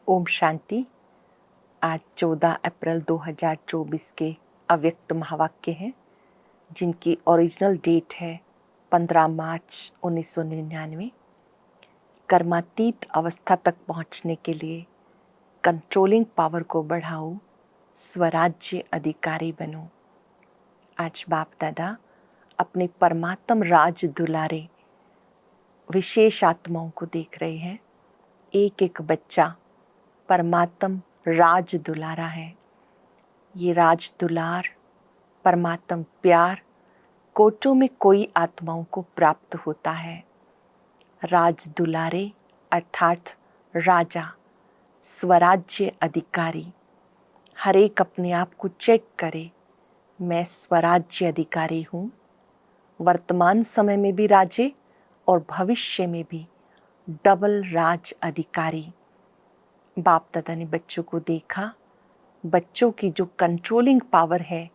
ओम शांति। आज 14 अप्रैल 2024 के अव्यक्त महावाक्य हैं जिनकी ओरिजिनल डेट है 15 मार्च 1999। कर्मातीत अवस्था तक पहुंचने के लिए कंट्रोलिंग पावर को बढ़ाओ, स्वराज्य अधिकारी बनो। आज बाप दादा अपने परमात्म राज दुलारे विशेष आत्माओं को देख रहे हैं। एक एक बच्चा परमात्म राज दुलारा है। ये राज दुलार, परमात्म प्यार कोटों में कोई आत्माओं को प्राप्त होता है। राज दुलारे अर्थात राजा, स्वराज्य अधिकारी। हर एक अपने आप को चेक करे, मैं स्वराज्य अधिकारी हूँ। वर्तमान समय में भी राजे और भविष्य में भी डबल राज अधिकारी। बाप दादा ने बच्चों को देखा, बच्चों की जो कंट्रोलिंग पावर है,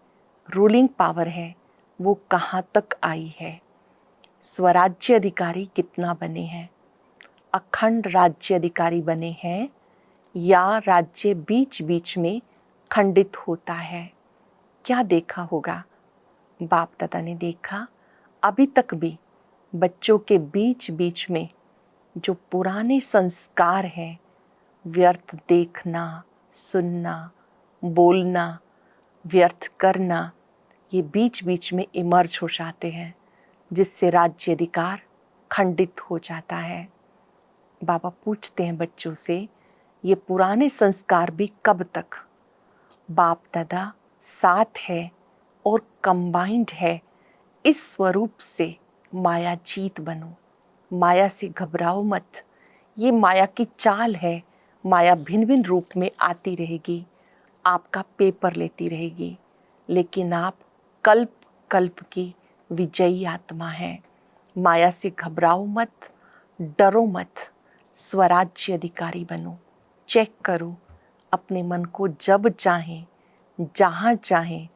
रूलिंग पावर है, वो कहाँ तक आई है। स्वराज्य अधिकारी कितना बने हैं, अखंड राज्य अधिकारी बने हैं या राज्य बीच बीच में खंडित होता है। क्या देखा होगा? बाप दादा ने देखा अभी तक भी बच्चों के बीच बीच में जो पुराने संस्कार हैं, व्यर्थ देखना, सुनना, बोलना, व्यर्थ करना, ये बीच बीच में इमर्ज हो जाते हैं, जिससे राज्य अधिकार खंडित हो जाता है। बाबा पूछते हैं बच्चों से, ये पुराने संस्कार भी कब तक? बाप दादा साथ है और कंबाइंड है। इस स्वरूप से माया जीत बनो, माया से घबराओ मत। ये माया की चाल है। माया भिन्न भिन्न रूप में आती रहेगी, आपका पेपर लेती रहेगी, लेकिन आप कल्प कल्प की विजयी आत्मा है। माया से घबराओ मत, डरो मत, स्वराज्य अधिकारी बनो। चेक करो अपने मन को, जब चाहें, जहाँ चाहें,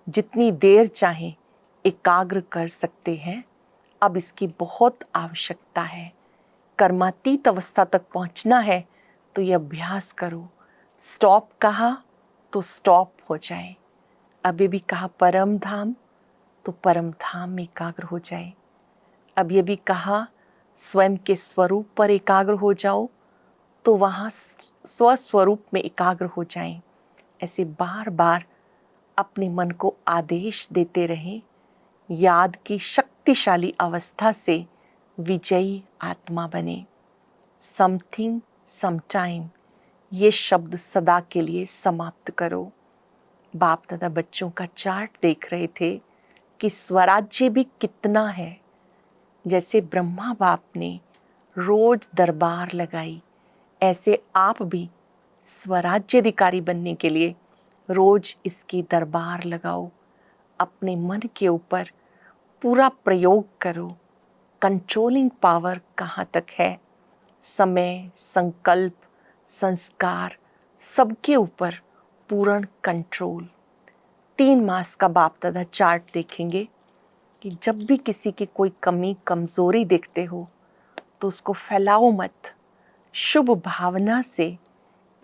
जितनी देर चाहें एकाग्र कर सकते हैं। अब इसकी बहुत आवश्यकता है। कर्मातीत अवस्था तक पहुंचना है तो ये अभ्यास करो। स्टॉप कहा तो स्टॉप हो जाए। अभी भी कहा परम धाम तो परम धाम में एकाग्र हो जाए। अब ये भी कहा स्वयं के स्वरूप पर एकाग्र हो जाओ तो वहाँ स्वस्वरूप में एकाग्र हो जाएं। ऐसे बार बार अपने मन को आदेश देते रहें। याद की शक्तिशाली अवस्था से विजयी आत्मा बने। समथिंग समटाइम, ये शब्द सदा के लिए समाप्त करो। बाप दादा बच्चों का चार्ट देख रहे थे कि स्वराज्य भी कितना है। जैसे ब्रह्मा बाप ने रोज दरबार लगाई, ऐसे आप भी स्वराज्य अधिकारी बनने के लिए रोज इसकी दरबार लगाओ। अपने मन के ऊपर पूरा प्रयोग करो। कंट्रोलिंग पावर कहाँ तक है? समय, संकल्प, संस्कार, सबके ऊपर पूर्ण कंट्रोल। 3 मास का बाप दादा चार्ट देखेंगे कि जब भी किसी की कोई कमी कमजोरी देखते हो तो उसको फैलाओ मत। शुभ भावना से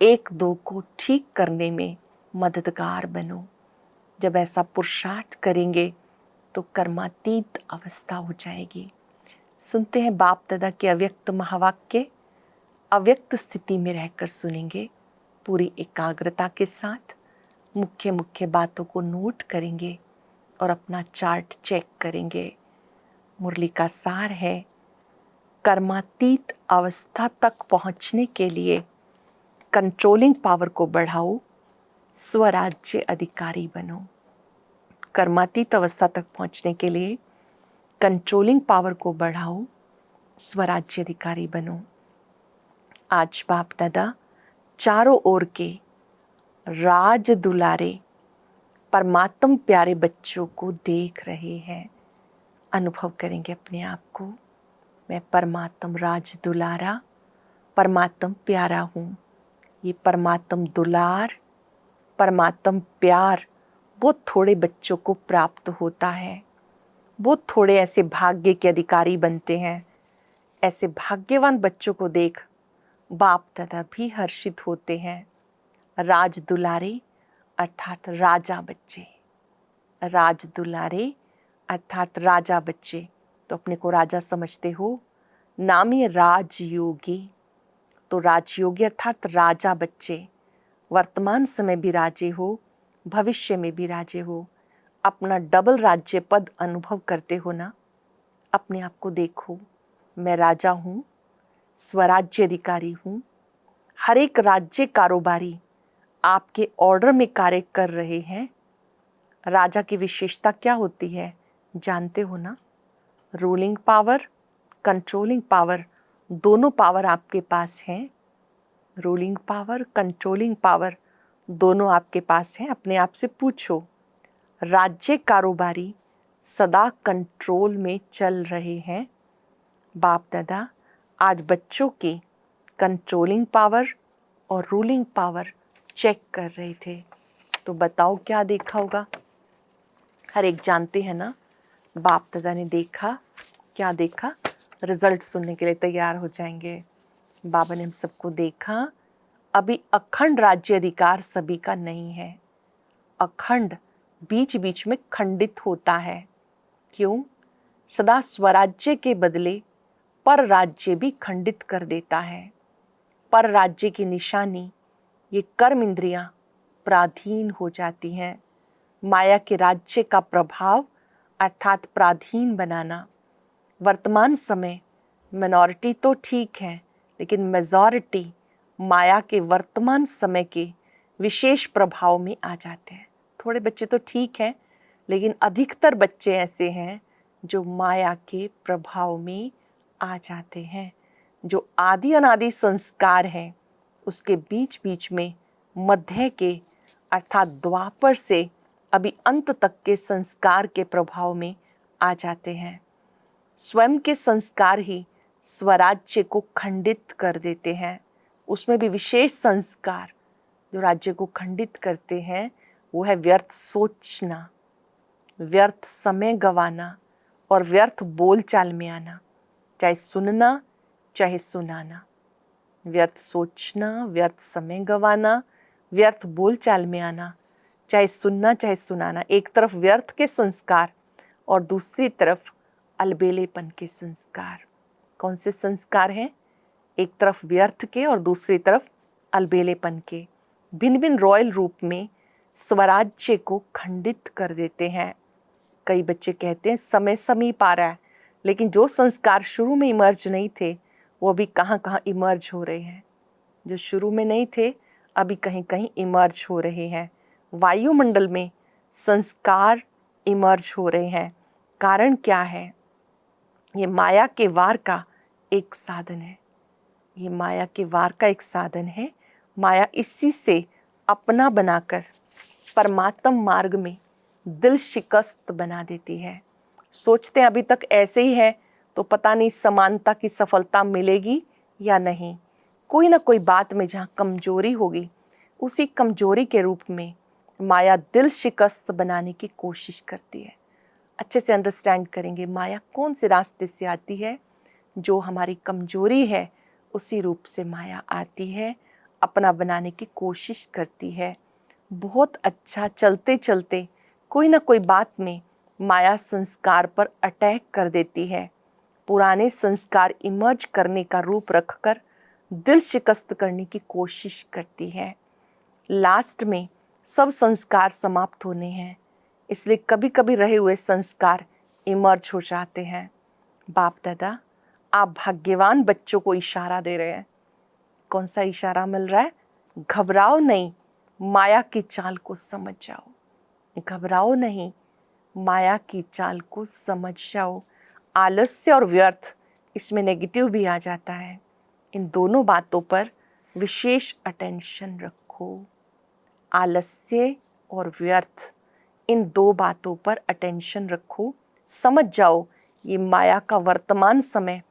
एक दो को ठीक करने में मददगार बनो। जब ऐसा पुरुषार्थ करेंगे तो कर्मातीत अवस्था हो जाएगी। सुनते हैं बाप दादा के अव्यक्त महावाक्य। अव्यक्त स्थिति में रहकर सुनेंगे, पूरी एकाग्रता के साथ मुख्य मुख्य बातों को नोट करेंगे और अपना चार्ट चेक करेंगे। मुरली का सार है, कर्मातीत अवस्था तक पहुंचने के लिए कंट्रोलिंग पावर को बढ़ाओ, स्वराज्य अधिकारी बनो। कर्मातीत अवस्था तक पहुंचने के लिए कंट्रोलिंग पावर को बढ़ाओ, स्वराज्य अधिकारी बनो। आज बाप दादा चारों ओर के राज दुलारे परमात्म प्यारे बच्चों को देख रहे हैं। अनुभव करेंगे अपने आप को, मैं परमात्म राज दुलारा, परमात्म प्यारा हूँ। ये परमात्म दुलार, परमात्म प्यार बहुत थोड़े बच्चों को प्राप्त होता है। बहुत थोड़े ऐसे भाग्य के अधिकारी बनते हैं। ऐसे भाग्यवान बच्चों को देख बाप दादा भी हर्षित होते हैं। राज दुलारे अर्थात राजा बच्चे, राज दुलारे अर्थात राजा बच्चे, तो अपने को राजा समझते हो। नाम ये राजयोगी, तो राजयोगी अर्थात राजा बच्चे, वर्तमान समय भी राजे हो, भविष्य में भी राजे हो, अपना डबल राज्य पद अनुभव करते हो ना। अपने आप को देखो, मैं राजा हूँ, स्वराज्य अधिकारी हूँ। हर एक राज्य कारोबारी आपके ऑर्डर में कार्य कर रहे हैं। राजा की विशेषता क्या होती है जानते हो ना? रूलिंग पावर, कंट्रोलिंग पावर, दोनों पावर आपके पास हैं। रूलिंग पावर, कंट्रोलिंग पावर दोनों आपके पास हैं। अपने आप से पूछो, राज्य कारोबारी सदा कंट्रोल में चल रहे हैं। बाप दादा आज बच्चों की कंट्रोलिंग पावर और रूलिंग पावर चेक कर रहे थे, तो बताओ क्या देखा होगा? हर एक जानते हैं ना, बाप दादा ने देखा, क्या देखा? रिजल्ट सुनने के लिए तैयार हो जाएंगे। बाबा ने हम सबको देखा, अभी अखंड राज्य अधिकार सभी का नहीं है। अखंड बीच बीच में खंडित होता है। क्यों? सदा स्वराज्य के बदले पर राज्य भी खंडित कर देता है। पर राज्य की निशानी ये कर्म इंद्रियां पराधीन हो जाती हैं। माया के राज्य का प्रभाव अर्थात पराधीन बनाना। वर्तमान समय मिनॉरिटी तो ठीक है, लेकिन मेजॉरिटी माया के वर्तमान समय के विशेष प्रभाव में आ जाते हैं। थोड़े बच्चे तो ठीक हैं, लेकिन अधिकतर बच्चे ऐसे हैं जो माया के प्रभाव में आ जाते हैं। जो आदि अनादि संस्कार हैं उसके बीच बीच में मध्य के अर्थात द्वापर से अभी अंत तक के संस्कार के प्रभाव में आ जाते हैं। स्वयं के संस्कार ही स्वराज्य को खंडित कर देते हैं। उसमें भी विशेष संस्कार जो राज्य को खंडित करते हैं वो है व्यर्थ सोचना, व्यर्थ समय गंवाना और व्यर्थ बोलचाल में आना, चाहे सुनना चाहे सुनाना। व्यर्थ सोचना, व्यर्थ समय गंवाना, व्यर्थ बोलचाल में आना, चाहे सुनना चाहे सुनाना। एक तरफ व्यर्थ के संस्कार और दूसरी तरफ अलबेलेपन के संस्कार। कौन से संस्कार हैं? एक तरफ व्यर्थ के और दूसरी तरफ अलबेलेपन के। भिन्न भिन्न रॉयल रूप में स्वराज्य को खंडित कर देते हैं। कई बच्चे कहते हैं समय समीप आ रहा है, लेकिन जो संस्कार शुरू में इमर्ज नहीं थे वो अभी कहाँ कहाँ इमर्ज हो रहे हैं। जो शुरू में नहीं थे अभी कहीं कहीं इमर्ज हो रहे हैं। वायुमंडल में संस्कार इमर्ज हो रहे हैं। कारण क्या है? ये माया के वार का एक साधन है। ये माया के वार का एक साधन है। माया इसी से अपना बनाकर परमात्म मार्ग में दिल शिकस्त बना देती है। सोचते हैं अभी तक ऐसे ही है तो पता नहीं समानता की सफलता मिलेगी या नहीं। कोई ना कोई बात में जहाँ कमजोरी होगी उसी कमजोरी के रूप में माया दिल शिकस्त बनाने की कोशिश करती है। अच्छे से अंडरस्टैंड करेंगे माया कौन से रास्ते से आती है। जो हमारी कमजोरी है उसी रूप से माया आती है, अपना बनाने की कोशिश करती है। बहुत अच्छा चलते चलते कोई ना कोई बात में माया संस्कार पर अटैक कर देती है। पुराने संस्कार इमर्ज करने का रूप रखकर दिल शिकस्त करने की कोशिश करती है। लास्ट में सब संस्कार समाप्त होने हैं, इसलिए कभी कभी रहे हुए संस्कार इमर्ज हो जाते हैं। बाप दादा आप भाग्यवान बच्चों को इशारा दे रहे हैं। कौन सा इशारा मिल रहा है? घबराओ नहीं, माया की चाल को समझ जाओ। घबराओ नहीं, माया की चाल को समझ जाओ। आलस्य और व्यर्थ इसमें नेगेटिव भी आ जाता है। इन दोनों बातों पर विशेष अटेंशन रखो। आलस्य और व्यर्थ इन दो बातों पर अटेंशन रखो। समझ जाओ ये माया का वर्तमान समय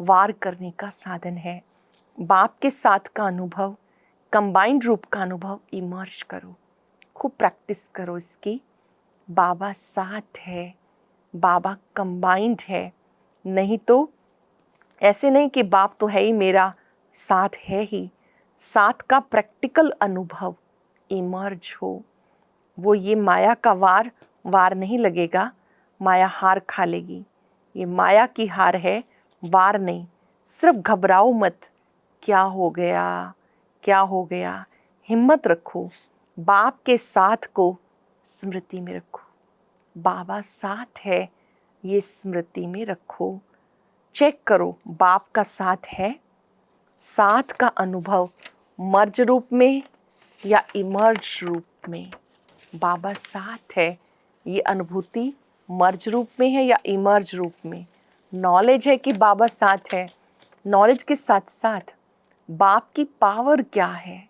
वार करने का साधन है। बाप के साथ का अनुभव, कंबाइंड रूप का अनुभव इमर्ज करो। खूब प्रैक्टिस करो इसकी। बाबा साथ है, बाबा कंबाइंड है। नहीं तो ऐसे नहीं कि बाप तो है ही मेरा साथ है ही, साथ का प्रैक्टिकल अनुभव इमर्ज हो। वो ये माया का वार नहीं लगेगा, माया हार खा लेगी। ये माया की हार है, वार नहीं। सिर्फ घबराओ मत, क्या हो गया, क्या हो गया। हिम्मत रखो, बाप के साथ को स्मृति में रखो। बाबा साथ है, ये स्मृति में रखो। चेक करो, बाप का साथ है। साथ का अनुभव मर्ज रूप में या इमर्ज रूप में। बाबा साथ है, ये अनुभूति मर्ज रूप में है या इमर्ज रूप में। नॉलेज है कि बाबा साथ है। नॉलेज के साथ साथ बाप की पावर क्या है,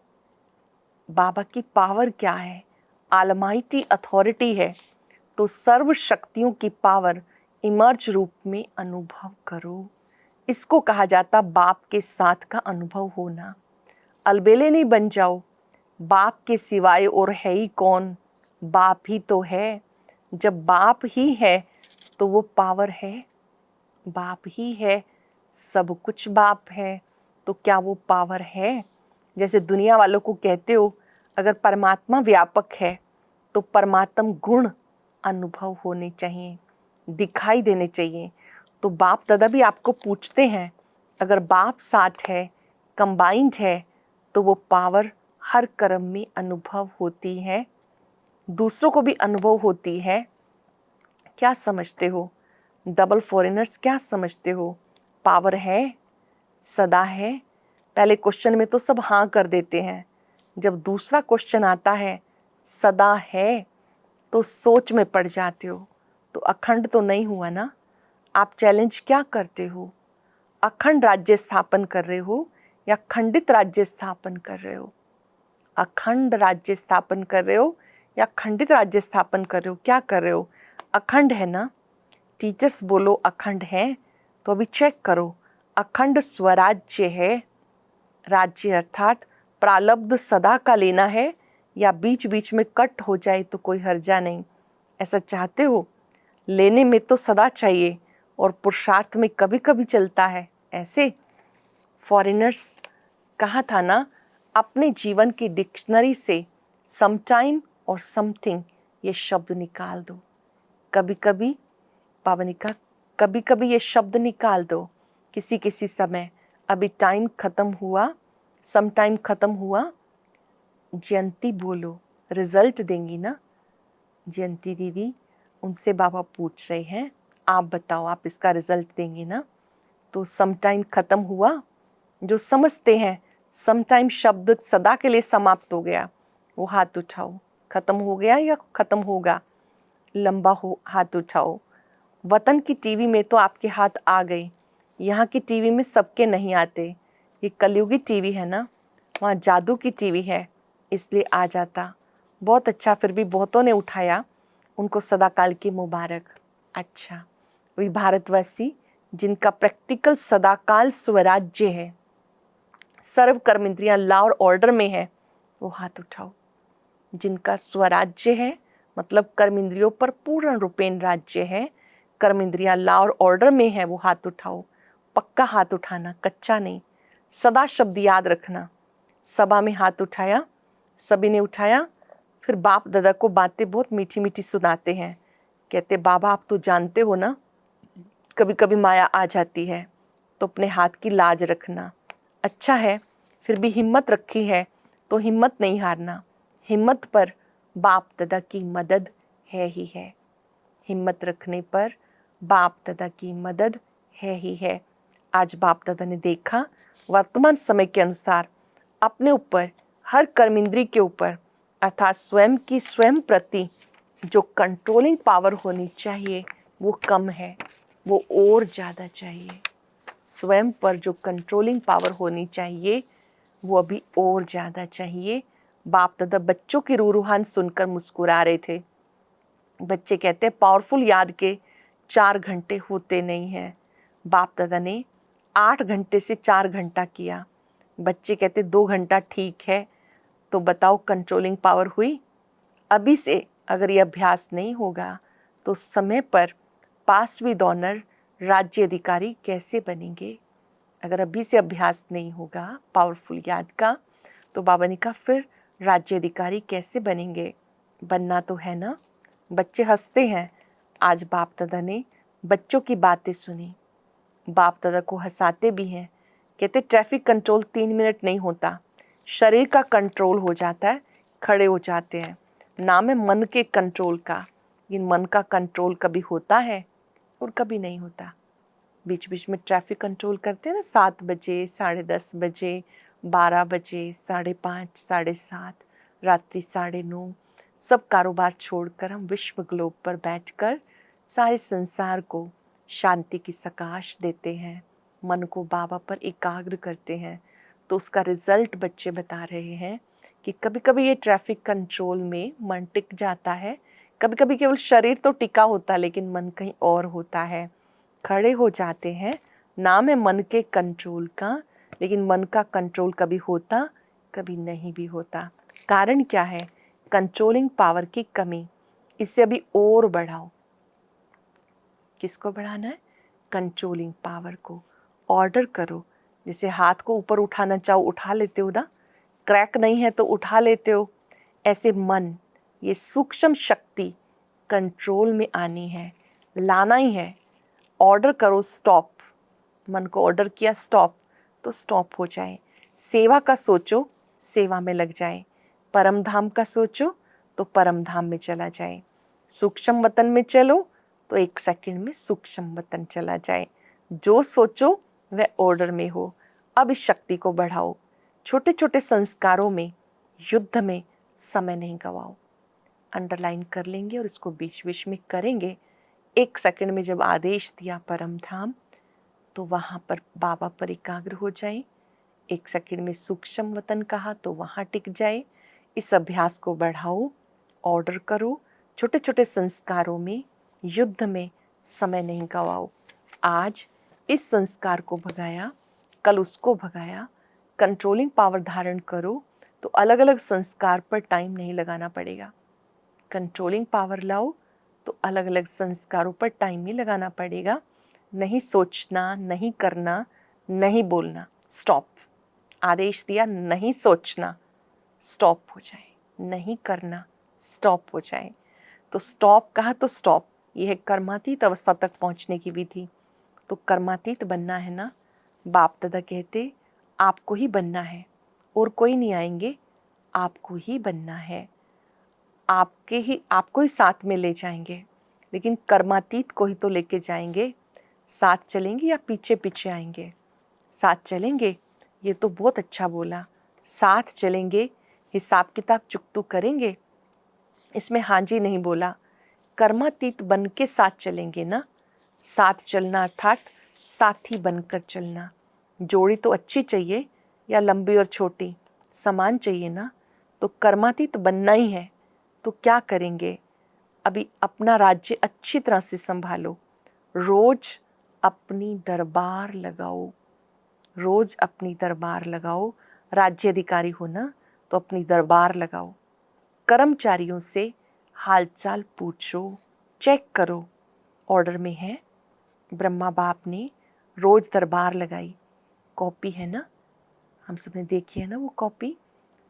बाबा की पावर क्या है। आलमाइटी अथॉरिटी है, तो सर्व शक्तियों की पावर इमर्ज रूप में अनुभव करो। इसको कहा जाता बाप के साथ का अनुभव होना। अलबेले नहीं बन जाओ, बाप के सिवाय और है ही कौन, बाप ही तो है। जब बाप ही है तो वो पावर है, बाप ही है, सब कुछ बाप है, तो क्या वो पावर है। जैसे दुनिया वालों को कहते हो, अगर परमात्मा व्यापक है तो परमात्म गुण अनुभव होने चाहिए, दिखाई देने चाहिए। तो बाप दादा भी आपको पूछते हैं, अगर बाप साथ है, कंबाइंड है, तो वो पावर हर कर्म में अनुभव होती है, दूसरों को भी अनुभव होती है। क्या समझते हो डबल फॉरेनर्स, क्या समझते हो। पावर है, सदा है। पहले क्वेश्चन में तो सब हाँ कर देते हैं, जब दूसरा क्वेश्चन आता है सदा है तो सोच में पड़ जाते हो। तो अखंड तो नहीं हुआ ना। आप चैलेंज क्या करते हो, अखंड राज्य स्थापन कर रहे हो या खंडित राज्य स्थापन कर रहे हो। अखंड राज्य स्थापन कर रहे हो या खंडित राज्य स्थापन कर रहे हो, क्या कर रहे हो। अखंड है ना। टीचर्स बोलो अखंड है, तो अभी चेक करो, अखंड स्वराज्य है। राज्य अर्थात प्रालब्ध सदा का लेना है, या बीच बीच में कट हो जाए तो कोई हर्जा नहीं, ऐसा चाहते हो। लेने में तो सदा चाहिए और पुरुषार्थ में कभी कभी चलता है ऐसे। फॉरेनर्स कहा था ना, अपने जीवन की डिक्शनरी से समटाइम और समथिंग ये शब्द निकाल दो। कभी कभी पावनिका, कभी कभी ये शब्द निकाल दो, किसी किसी समय। अभी टाइम खत्म हुआ, सम टाइम खत्म हुआ। जयंती बोलो, रिजल्ट देंगी ना जयंती दीदी, उनसे बाबा पूछ रहे हैं, आप बताओ आप इसका रिजल्ट देंगे ना। तो सम टाइम खत्म हुआ, जो समझते हैं सम टाइम शब्द सदा के लिए समाप्त हो गया, वो हाथ उठाओ। खत्म हो गया या खत्म होगा, लंबा हो हाथ उठाओ। वतन की टीवी में तो आपके हाथ आ गए, यहाँ की टीवी में सबके नहीं आते। ये कलयुगी टीवी है ना, वहाँ जादू की टीवी है, इसलिए आ जाता। बहुत अच्छा, फिर भी बहुतों ने उठाया, उनको सदाकाल की मुबारक। अच्छा, वही भारतवासी जिनका प्रैक्टिकल सदाकाल स्वराज्य है, सर्व कर्म इंद्रियां लॉ और ऑर्डर में है, वो हाथ उठाओ। जिनका स्वराज्य है, मतलब कर्म इंद्रियों पर पूर्ण रूपेण राज्य है, कर्म इंद्रियां लॉ और ऑर्डर में है, वो हाथ उठाओ। पक्का हाथ उठाना, कच्चा नहीं। सदा शब्द याद रखना। सभा में हाथ उठाया, सभी ने उठाया। फिर बाप दादा को बातें बहुत मीठी मीठी सुनाते हैं, कहते बाबा आप तो जानते हो ना, कभी कभी माया आ जाती है, तो अपने हाथ की लाज रखना। अच्छा है, फिर भी हिम्मत रखी है तो हिम्मत नहीं हारना। हिम्मत पर बाप दादा की मदद है ही है। हिम्मत रखने पर बाप दादा की मदद है ही है। आज बाप दादा ने देखा, वर्तमान समय के अनुसार अपने ऊपर, हर कर्मेंद्री के ऊपर, अर्थात स्वयं की स्वयं प्रति जो कंट्रोलिंग पावर होनी चाहिए वो कम है, वो और ज़्यादा चाहिए। स्वयं पर जो कंट्रोलिंग पावर होनी चाहिए वो अभी और ज़्यादा चाहिए। बाप दादा बच्चों की रूहान सुनकर मुस्कुरा रहे थे। बच्चे कहते हैं पावरफुल याद के 4 घंटे होते नहीं हैं। बाप दादा ने 8 घंटे से 4 घंटा किया। बच्चे कहते 2 घंटा ठीक है, तो बताओ कंट्रोलिंग पावर हुई। अभी से अगर ये अभ्यास नहीं होगा तो समय पर पास विद ऑनर राज्य अधिकारी कैसे बनेंगे। अगर अभी से अभ्यास नहीं होगा पावरफुल याद का, तो बाबा ने कहा फिर राज्य अधिकारी कैसे बनेंगे? बनना तो है ना। बच्चे हंसते हैं। आज बाप दादा ने बच्चों की बातें सुनी, बाप दादा को हंसाते भी हैं। कहते ट्रैफिक कंट्रोल 3 मिनट नहीं होता, शरीर का कंट्रोल हो जाता है, खड़े हो जाते हैं। नाम है मन के कंट्रोल का। लेकिन मन का कंट्रोल कभी होता है और कभी नहीं होता। बीच बीच में ट्रैफिक कंट्रोल करते हैं ना, 7 बजे, 10:30 बजे, 12 बजे, 5:30, 7:30, रात्रि 9:30, सब कारोबार छोड़कर हम विश्व ग्लोब पर बैठकर सारे संसार को शांति की सकाश देते हैं, मन को बाबा पर एकाग्र करते हैं। तो उसका रिजल्ट बच्चे बता रहे हैं कि कभी कभी ये ट्रैफिक कंट्रोल में मन टिक जाता है, कभी कभी केवल शरीर तो टिका होता है लेकिन मन कहीं और होता है, खड़े हो जाते हैं। नाम है मन के कंट्रोल का, लेकिन मन का कंट्रोल कभी होता कभी नहीं भी होता। कारण क्या है? कंट्रोलिंग पावर की कमी। इसे अभी और बढ़ाओ। किसको बढ़ाना है? कंट्रोलिंग पावर को। ऑर्डर करो। जैसे हाथ को ऊपर उठाना चाहो उठा लेते हो ना, क्रैक नहीं है तो उठा लेते हो। ऐसे मन, ये सूक्ष्म शक्ति कंट्रोल में आनी है, लाना ही है। ऑर्डर करो स्टॉप। मन को ऑर्डर किया स्टॉप, तो स्टॉप हो जाए। सेवा का सोचो, सेवा में लग जाए। परम धाम का सोचो तो परम धाम में चला जाए। सूक्ष्म वतन में चलो तो 1 सेकंड में सूक्ष्म वतन चला जाए। जो सोचो वह ऑर्डर में हो। अब इस शक्ति को बढ़ाओ। छोटे छोटे संस्कारों में, युद्ध में समय नहीं गवाओ। अंडरलाइन कर लेंगे और इसको बीच बीच में करेंगे। 1 सेकंड में जब आदेश दिया परम धाम, तो वहाँ पर बाबा पर एकाग्र हो जाए। 1 सेकंड में सूक्ष्म वतन कहा तो वहाँ टिक जाए। इस अभ्यास को बढ़ाओ, ऑर्डर करो। छोटे छोटे संस्कारों में, युद्ध में समय नहीं गवाओ। आज इस संस्कार को भगाया, कल उसको भगाया। कंट्रोलिंग पावर धारण करो तो अलग अलग संस्कार पर टाइम नहीं लगाना पड़ेगा। कंट्रोलिंग पावर लाओ तो अलग अलग संस्कारों पर टाइम नहीं लगाना पड़ेगा। नहीं सोचना, नहीं करना, नहीं बोलना, स्टॉप। आदेश दिया नहीं सोचना, स्टॉप हो जाए। नहीं करना, स्टॉप हो जाए। तो स्टॉप कहा तो स्टॉप। यह है कर्मातीत अवस्था तक पहुंचने की विधि। तो कर्मातीत बनना है ना। बाप दादा कहते आपको ही बनना है, और कोई नहीं आएंगे, आपको ही बनना है। आपको ही साथ में ले जाएंगे, लेकिन कर्मातीत को ही तो लेके जाएंगे। साथ चलेंगे या पीछे पीछे आएंगे? साथ चलेंगे। ये तो बहुत अच्छा बोला, साथ चलेंगे। हिसाब किताब चुकतू करेंगे, इसमें हाँ जी नहीं बोला। कर्मातीत बन के साथ चलेंगे ना। साथ चलना अर्थात साथी बनकर चलना। जोड़ी तो अच्छी चाहिए या लंबी और छोटी, समान चाहिए ना। तो कर्मातीत बनना ही है। तो क्या करेंगे? अभी अपना राज्य अच्छी तरह से संभालो। रोज अपनी दरबार लगाओ। रोज अपनी दरबार लगाओ। राज्य अधिकारी हो ना, तो अपनी दरबार लगाओ। कर्मचारियों से हालचाल पूछो, चेक करो। ऑर्डर में है। ब्रह्मा बाप ने रोज दरबार लगाई। कॉपी है ना, हम सबने देखी है ना वो कॉपी,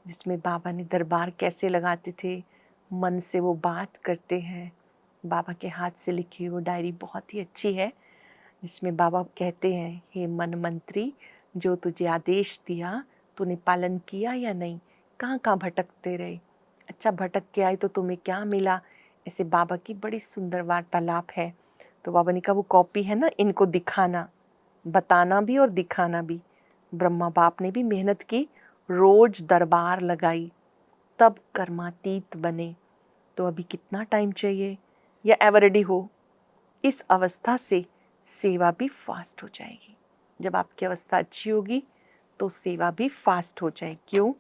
जिसमें बाबा ने दरबार कैसे लगाते थे। मन से वो बात करते हैं। बाबा के हाथ से लिखी हुई वो डायरी बहुत ही अच्छी है, जिसमें बाबा कहते हैं, हे मन मंत्री, जो तुझे आदेश दिया तूने पालन किया या नहीं? कहाँ कहाँ भटकते रहे? अच्छा, भटक के आई तो तुम्हें क्या मिला? ऐसे बाबा की बड़ी सुंदर वार्तालाप है। तो बाबा ने कहा वो कॉपी है ना, इनको दिखाना, बताना भी और दिखाना भी। ब्रह्मा बाप ने भी मेहनत की, रोज दरबार लगाई, तब कर्मातीत बने। तो अभी कितना टाइम चाहिए या एवर रेडी हो? इस अवस्था से सेवा भी फास्ट हो जाएगी। जब आपकी अवस्था अच्छी होगी तो सेवा भी फास्ट हो जाए। क्यों?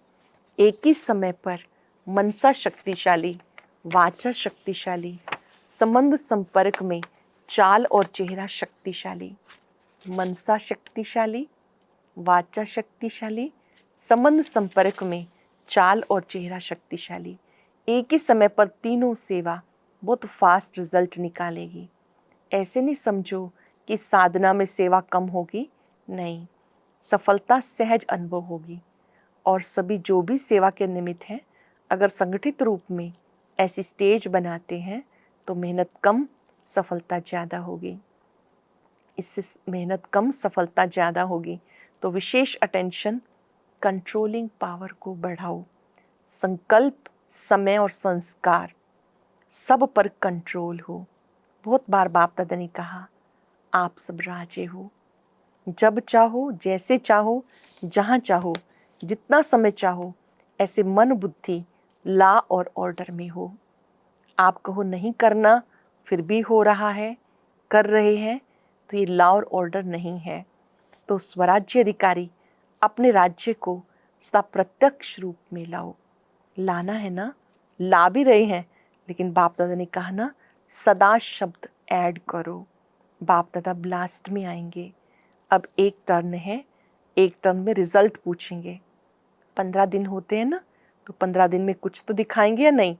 एक ही समय पर मनसा शक्तिशाली, वाचा शक्तिशाली, संबंध संपर्क में चाल और चेहरा शक्तिशाली। मनसा शक्तिशाली, वाचा शक्तिशाली, संबंध संपर्क में चाल और चेहरा शक्तिशाली। एक ही समय पर तीनों सेवा बहुत फास्ट रिजल्ट निकालेगी। ऐसे नहीं समझो कि साधना में सेवा कम होगी, नहीं। सफलता सहज अनुभव होगी। और सभी जो भी सेवा के निमित्त हैं, अगर संगठित रूप में ऐसी स्टेज बनाते हैं तो मेहनत कम, सफलता ज़्यादा होगी। इससे मेहनत कम, सफलता ज़्यादा होगी। तो विशेष अटेंशन, कंट्रोलिंग पावर को बढ़ाओ। संकल्प, समय और संस्कार सब पर कंट्रोल हो। बहुत बार बाप दादा ने कहा, आप सब राजे हो। जब चाहो, जैसे चाहो, जहाँ चाहो, जितना समय चाहो, ऐसे मन बुद्धि ला और ऑर्डर में हो। आप कहो नहीं करना, फिर भी हो रहा है, कर रहे हैं, तो ये ला और ऑर्डर नहीं है। तो स्वराज्य अधिकारी अपने राज्य को सदा प्रत्यक्ष रूप में लाओ। लाना है ना, ला भी रहे हैं, लेकिन बाप दादा ने कहा ना, सदा शब्द ऐड करो। बाप दादा ब्लास्ट में आएंगे। अब एक टर्न है, एक टर्न में रिजल्ट पूछेंगे। 15 दिन होते हैं ना, तो 15 दिन में कुछ तो दिखाएंगे या नहीं?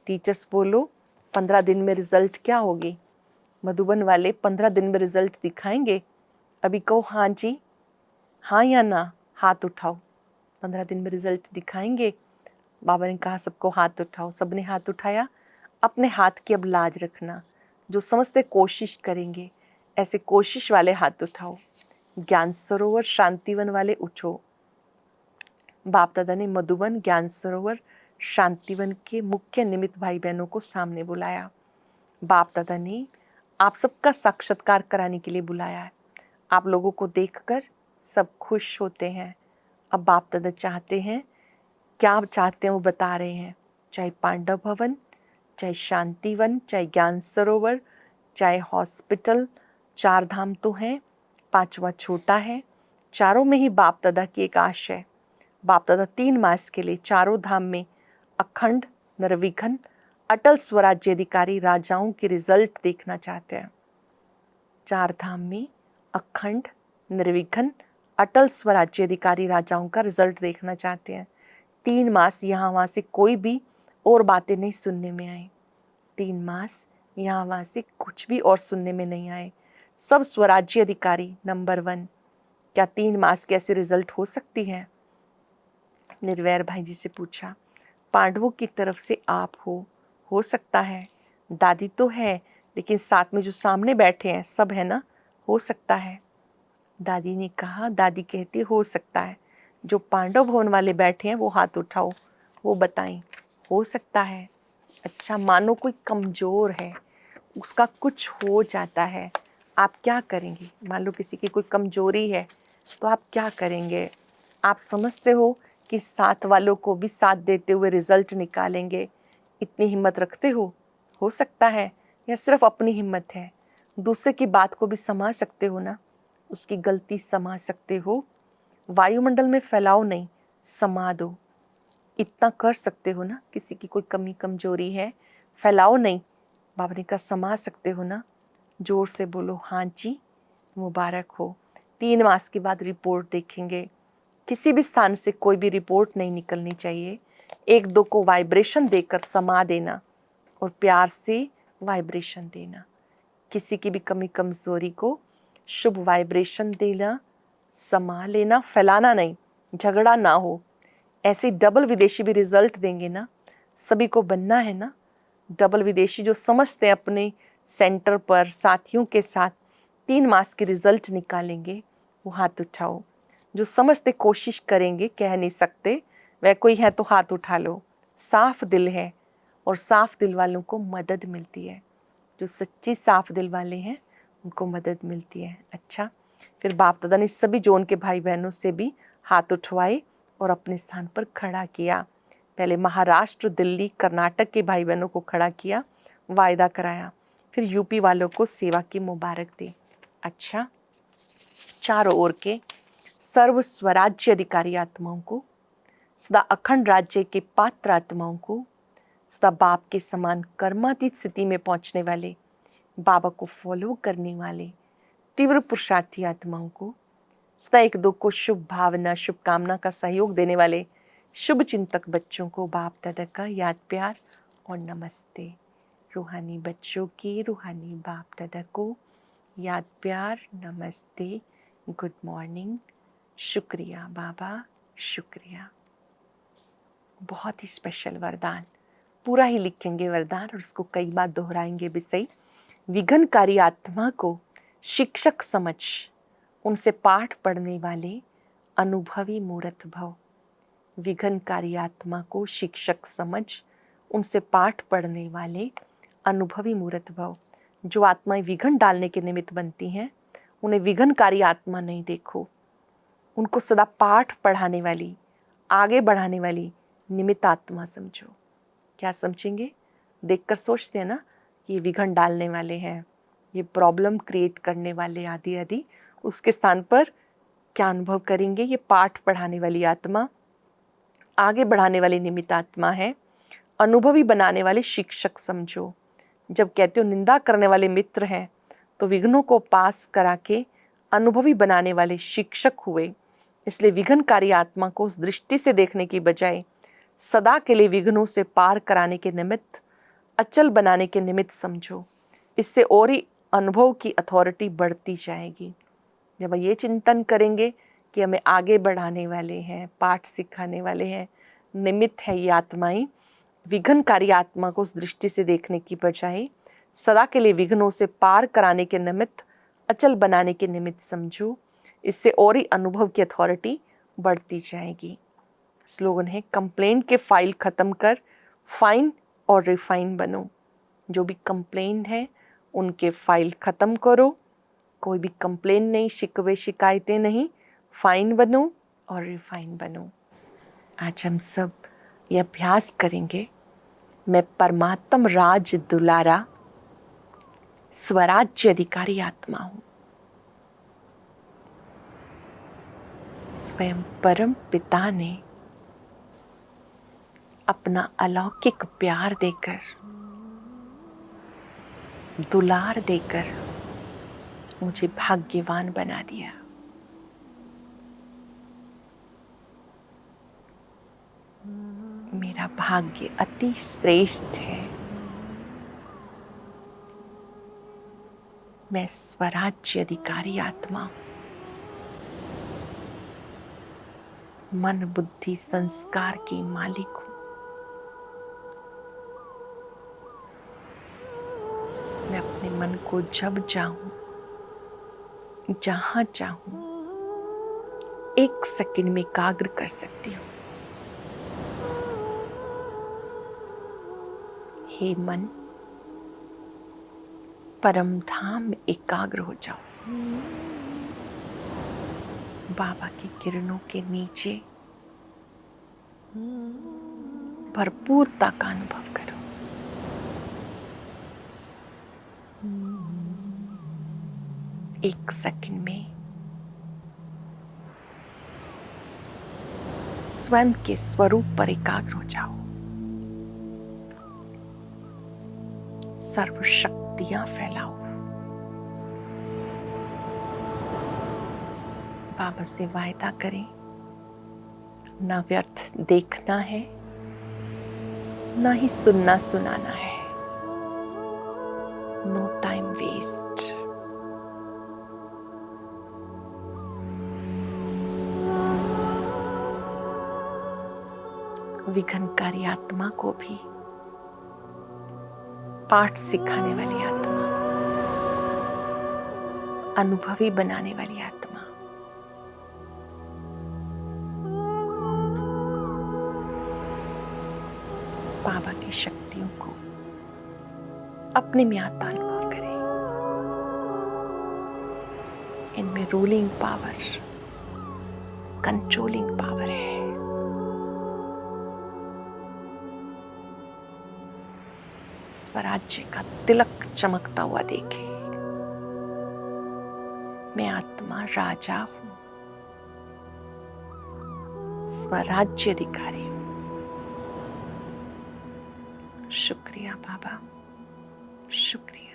टीचर्स बोलो 15 दिन में रिजल्ट क्या होगी? मधुबन वाले 15 दिन में रिजल्ट दिखाएंगे? अभी कहो हाँ जी, हाँ या ना, हाथ उठाओ। 15 दिन में रिजल्ट दिखाएंगे? बाबा ने कहा सबको हाथ उठाओ। सबने हाथ उठाया। अपने हाथ की अब लाज रखना। जो समझते कोशिश करेंगे, ऐसे कोशिश वाले हाथ उठाओ। ज्ञान सरोवर शांतिवन वाले उठो। बाप दादा ने मधुबन, ज्ञान सरोवर, शांतिवन के मुख्य निमित्त भाई बहनों को सामने बुलाया। बाप दादा ने आप सबका साक्षात्कार कराने के लिए बुलाया है। आप लोगों को देखकर सब खुश होते हैं। अब बाप दादा चाहते हैं, क्या चाहते हैं वो बता रहे हैं। चाहे पांडव भवन, चाहे शांतिवन, चाहे ज्ञान सरोवर, चाहे हॉस्पिटल, 4 धाम तो हैं, 5वां छोटा है। चारों में ही बाप दादा की एक आश है। बाप दादा 3 मास के लिए चारों धाम में अखंड, निर्विघ्न, अटल स्वराज्य अधिकारी राजाओं की रिजल्ट देखना चाहते हैं। 4 धाम में अखंड, निर्विघ्न, अटल स्वराज्य अधिकारी राजाओं का रिजल्ट देखना चाहते हैं। 3 मास यहाँ वहाँ से कोई भी और बातें नहीं सुनने में आए। 3 मास यहाँ वहाँ से कुछ भी और सुनने में नहीं आए। सब स्वराज्य अधिकारी नंबर 1। क्या 3 मास के ऐसे रिजल्ट हो सकती है? निर्वैर भाई जी से पूछा। पांडवों की तरफ से आप हो सकता है। दादी तो है, लेकिन साथ में जो सामने बैठे हैं सब है ना, हो सकता है। दादी ने कहा, दादी कहती हो सकता है। जो पांडव भवन वाले बैठे हैं वो हाथ उठाओ, वो बताएं। हो सकता है। अच्छा, मानो कोई कमजोर है, उसका कुछ हो जाता है, आप क्या करेंगे? मान लो किसी की कोई कमजोरी है, तो आप क्या करेंगे? आप समझते हो कि साथ वालों को भी साथ देते हुए रिजल्ट निकालेंगे? इतनी हिम्मत रखते हो सकता है, या सिर्फ अपनी हिम्मत है? दूसरे की बात को भी समझ सकते हो ना, उसकी गलती समझ सकते हो। वायुमंडल में फैलाओ नहीं, समा दो। इतना कर सकते हो ना, किसी की कोई कमी कमजोरी है, फैलाओ नहीं। बाबा ने कहा समझ सकते हो ना, जोर से बोलो हाँ जी, मुबारक हो। 3 मास के बाद रिपोर्ट देखेंगे। किसी भी स्थान से कोई भी रिपोर्ट नहीं निकलनी चाहिए। 1-2 को वाइब्रेशन देकर समा देना और प्यार से वाइब्रेशन देना। किसी की भी कमी कमजोरी को शुभ वाइब्रेशन देना, समा लेना, फैलाना नहीं, झगड़ा ना हो। ऐसे डबल विदेशी भी रिजल्ट देंगे ना, सभी को बनना है ना। डबल विदेशी जो समझते हैं अपने सेंटर पर साथियों के साथ 3 मास के रिजल्ट निकालेंगे, वो हाथ उठाओ। जो समझते कोशिश करेंगे, कह नहीं सकते, वह कोई है तो हाथ उठा लो। साफ दिल है और साफ दिल वालों को मदद मिलती है। जो सच्ची साफ दिल वाले हैं उनको मदद मिलती है। अच्छा, फिर बाप दादा ने सभी जोन के भाई बहनों से भी हाथ उठवाए और अपने स्थान पर खड़ा किया। पहले महाराष्ट्र, दिल्ली, कर्नाटक के भाई बहनों को खड़ा किया, वायदा कराया। फिर यूपी वालों को सेवा की मुबारक दी। अच्छा, चारों ओर के सर्व स्वराज्य अधिकारी आत्माओं को, सदा अखंड राज्य के पात्र आत्माओं को, सदा बाप के समान कर्मातीत स्थिति में पहुंचने वाले, बाबा को फॉलो करने वाले तीव्र पुरुषार्थी आत्माओं को, सदा 1-2 को शुभ भावना, शुभकामना का सहयोग देने वाले शुभ चिंतक बच्चों को बाप दादा का याद, प्यार और नमस्ते। रूहानी बच्चों की रूहानी बाप दादा को याद, प्यार, नमस्ते, गुड मॉर्निंग, शुक्रिया बाबा, शुक्रिया। बहुत ही स्पेशल वरदान, पूरा ही लिखेंगे वरदान और उसको कई बार दोहराएंगे भी सही। विघ्नकारी आत्मा को शिक्षक समझ उनसे पाठ पढ़ने वाले अनुभवी मूर्त भव। विघ्नकारी आत्मा को शिक्षक समझ उनसे पाठ पढ़ने वाले अनुभवी मूर्त भव। जो आत्माएं विघ्न डालने के निमित्त बनती हैं, उन्हें विघ्नकारी आत्मा नहीं देखो, उनको सदा पाठ पढ़ाने वाली, आगे बढ़ाने वाली निमित्त आत्मा समझो। क्या समझेंगे? देखकर सोचते हैं ना कि ये विघ्न डालने वाले हैं, ये प्रॉब्लम क्रिएट करने वाले आदि आदि। उसके स्थान पर क्या अनुभव करेंगे? ये पाठ पढ़ाने वाली आत्मा, आगे बढ़ाने वाली निमित्त आत्मा है, अनुभवी बनाने वाले शिक्षक समझो। जब कहते हो निंदा करने वाले मित्र हैं, तो विघ्नों को पास करा के अनुभवी बनाने वाले शिक्षक हुए। इसलिए विघ्नकारी आत्मा को उस दृष्टि से देखने की बजाय सदा के लिए विघ्नों से पार कराने के निमित्त, अचल बनाने के निमित्त समझो। इससे और ही अनुभव की अथॉरिटी बढ़ती जाएगी। जब ये चिंतन करेंगे कि हमें आगे बढ़ाने वाले हैं, पाठ सिखाने वाले हैं, निमित्त है ये आत्माएं, विघ्नकारी आत्मा को उस दृष्टि से देखने की बजाय सदा के लिए विघ्नों से पार कराने के निमित्त, अचल बनाने के निमित्त समझो। इससे और ही अनुभव की अथॉरिटी बढ़ती जाएगी। स्लोगन है, कंप्लेंट के फाइल खत्म कर फाइन और रिफाइन बनो। जो भी कंप्लेंट है उनके फाइल खत्म करो, कोई भी कंप्लेन नहीं, शिकवे शिकायतें नहीं, फाइन बनो और रिफाइन बनो। आज हम सब ये अभ्यास करेंगे। मैं परमात्म राज दुलारा स्वराज्य अधिकारी आत्मा हूँ। स्वयं परम पिता ने अपना अलौकिक प्यार देकर, दुलार देकर मुझे भाग्यवान बना दिया। मेरा भाग्य अति श्रेष्ठ है। मैं स्वराज्य अधिकारी आत्मा हूं। मन बुद्धि संस्कार की मालिक हूं। मैं अपने मन को जब चाहूं, जहां चाहूं, 1 सेकंड में एकाग्र कर सकती हूं। हे मन, परम धाम में एकाग्र हो जाओ। बाबा की किरणों के नीचे भरपूरता का अनुभव करो। एक सेकंड में स्वयं के स्वरूप पर एकाग्र हो जाओ। सर्व शक्तियां फैलाओ। बाबा से वायदा करें, ना व्यर्थ देखना है, ना ही सुनना सुनाना है। No time waste. विघ्नकारी आत्मा को भी पाठ सिखाने वाली आत्मा, अनुभवी बनाने वाली आत्मा, बाबा की शक्तियों को अपने में आता अनुभव करें। इनमें रूलिंग पावर, कंट्रोलिंग पावर है। स्वराज्य का तिलक चमकता हुआ देखे। मैं आत्मा राजा हूं, स्वराज्य अधिकारी हूं। शुक्रिया बाबा, शुक्रिया।